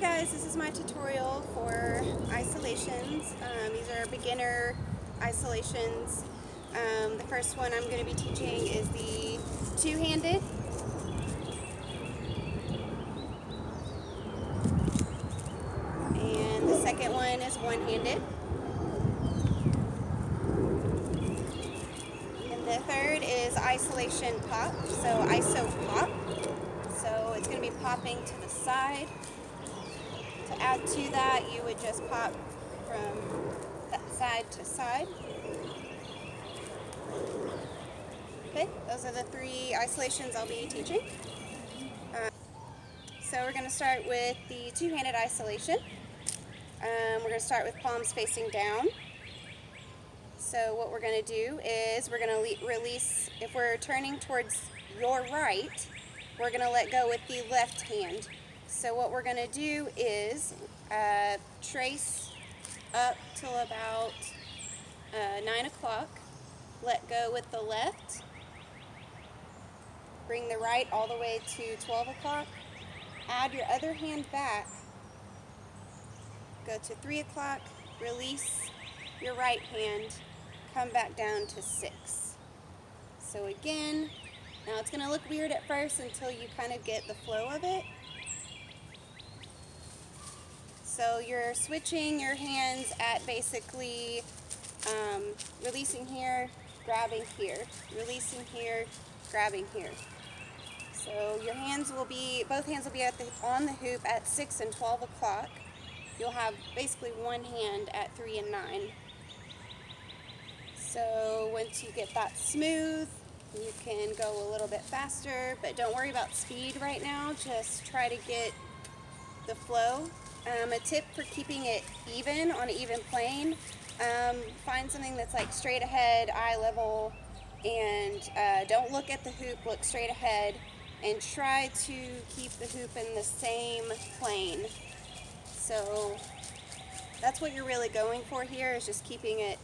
Guys, this is my tutorial for isolations. These are beginner isolations. The first one I'm going to be teaching is the two-handed. And the second one is one-handed. And the third is isolation pop, so ISO pop. So it's going to be popping to the side. To add to that, you would just pop from side to side. Okay, those are the three isolations I'll be teaching. So we're going to start with the two-handed isolation. We're going to start with palms facing down. So what we're going to do is we're going to release, if we're turning towards your right, we're going to let go with the left hand. So what we're going to do is trace up till about 9 o'clock, let go with the left, bring the right all the way to 12 o'clock, add your other hand back, go to 3 o'clock, release your right hand, come back down to 6. So again, now it's going to look weird at first until you kind of get the flow of it. So you're switching your hands at basically releasing here, grabbing here, releasing here, grabbing here. So your hands will be, both hands will be on the hoop at 6 and 12 o'clock. You'll have basically one hand at 3 and 9. So once you get that smooth, you can go a little bit faster, but don't worry about speed right now. Just try to get the flow. A tip for keeping it even on an even plane, find something that's like straight ahead, eye level, and don't look at the hoop, look straight ahead, and try to keep the hoop in the same plane. So that's what you're really going for here, is just keeping it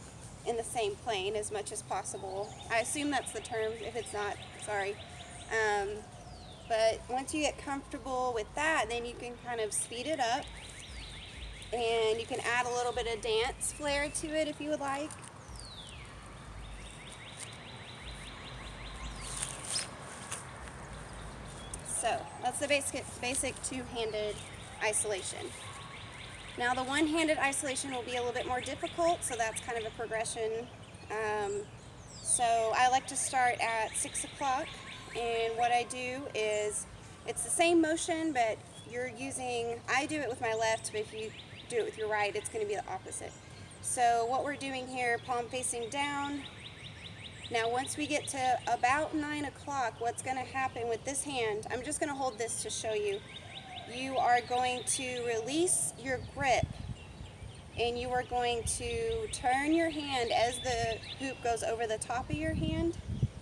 in the same plane as much as possible. I assume that's the term. If it's not, sorry. But once you get comfortable with that, then you can kind of speed it up, and you can add a little bit of dance flair to it if you would like. So that's the basic two-handed isolation. Now the one-handed isolation will be a little bit more difficult, so that's kind of a progression. So I like to start at 6 o'clock, and what I do is, it's the same motion, but you're using, I do it with my left, but if you do it with your right, it's going to be the opposite. So what we're doing here, palm facing down. Now once we get to about 9 o'clock, what's going to happen with this hand, I'm just going to hold this to show you. You are going to release your grip, and you are going to turn your hand as the hoop goes over the top of your hand.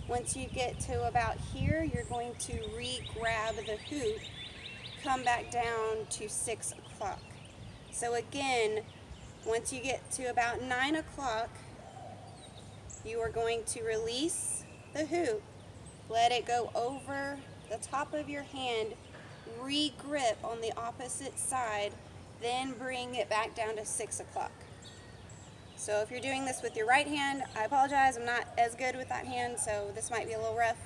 Once you get to about here, you're going to re-grab the hoop, come back down to 6 o'clock. So again, once you get to about 9 o'clock, you are going to release the hoop, let it go over the top of your hand, re-grip on the opposite side, then bring it back down to 6 o'clock. So if you're doing this with your right hand, I apologize, I'm not as good with that hand, so this might be a little rough.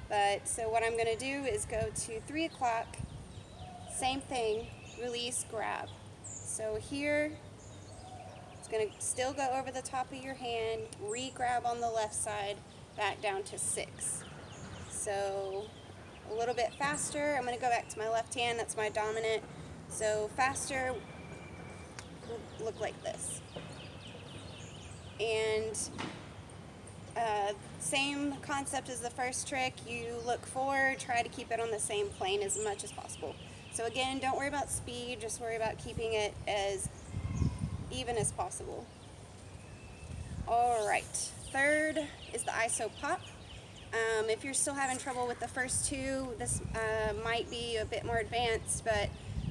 But so what I'm going to do is go to 3 o'clock, same thing, release, grab. So here, it's going to still go over the top of your hand, re-grab on the left side, back down to 6. So a little bit faster, I'm going to go back to my left hand, that's my dominant. So faster will look like this. And same concept as the first trick, you look forward, try to keep it on the same plane as much as possible. So again, don't worry about speed, just worry about keeping it as even as possible. Alright, third is the ISO pop. If you're still having trouble with the first two, this might be a bit more advanced, but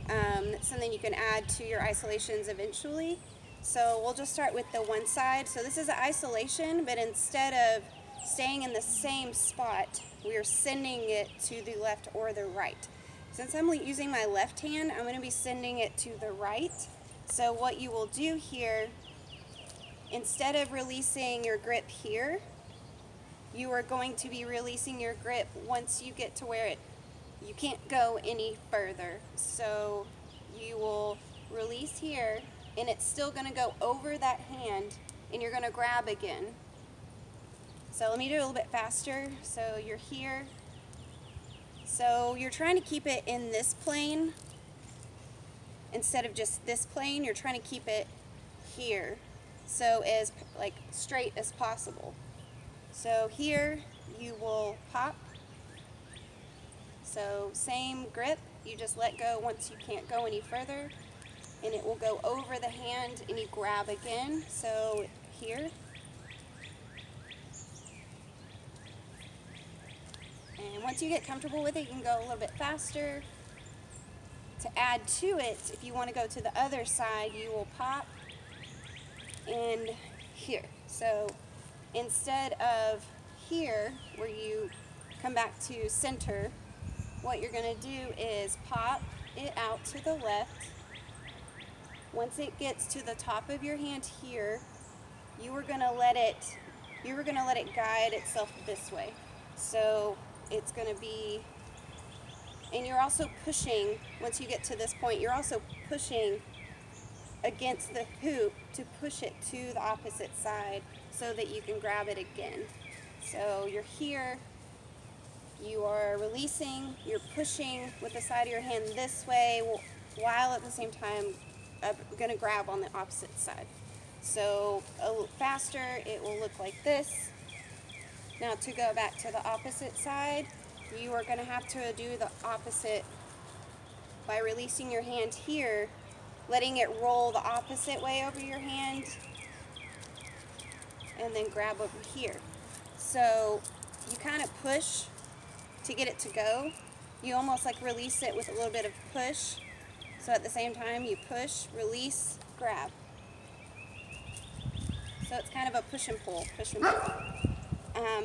it's something you can add to your isolations eventually. So we'll just start with the one side. So this is an isolation, but instead of staying in the same spot, we are sending it to the left or the right. Since I'm using my left hand, I'm going to be sending it to the right. So what you will do here, instead of releasing your grip here, you are going to be releasing your grip once you get to where you can't go any further. So you will release here, and it's still going to go over that hand, and you're going to grab again. So let me do it a little bit faster. So you're here. So you're trying to keep it in this plane instead of just this plane. You're trying to keep it here, so as like straight as possible. So here you will pop. So same grip, you just let go once you can't go any further, and it will go over the hand, and you grab again. So here. And once you get comfortable with it, you can go a little bit faster. To add to it, if you want to go to the other side, you will pop and here. So instead of here, where you come back to center, what you're going to do is pop it out to the left. Once it gets to the top of your hand here, you are going to let it guide itself this way. So it's going to be, and you're also pushing, once you get to this point, you're also pushing against the hoop to push it to the opposite side so that you can grab it again. So you're here, you are releasing, you're pushing with the side of your hand this way, while at the same time going to grab on the opposite side. So a little faster, it will look like this. Now to go back to the opposite side, you are going to have to do the opposite by releasing your hand here, letting it roll the opposite way over your hand, and then grab over here. So you kind of push to get it to go. You almost like release it with a little bit of push. So at the same time you push, release, grab. So it's kind of a push and pull, push and pull.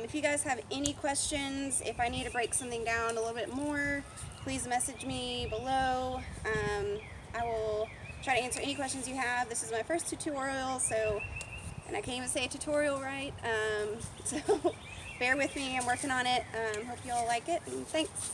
If you guys have any questions, if I need to break something down a little bit more, please message me below. I will try to answer any questions you have. This is my first tutorial, and I can't even say a tutorial right, so bear with me, I'm working on it. Hope you all like it, and thanks.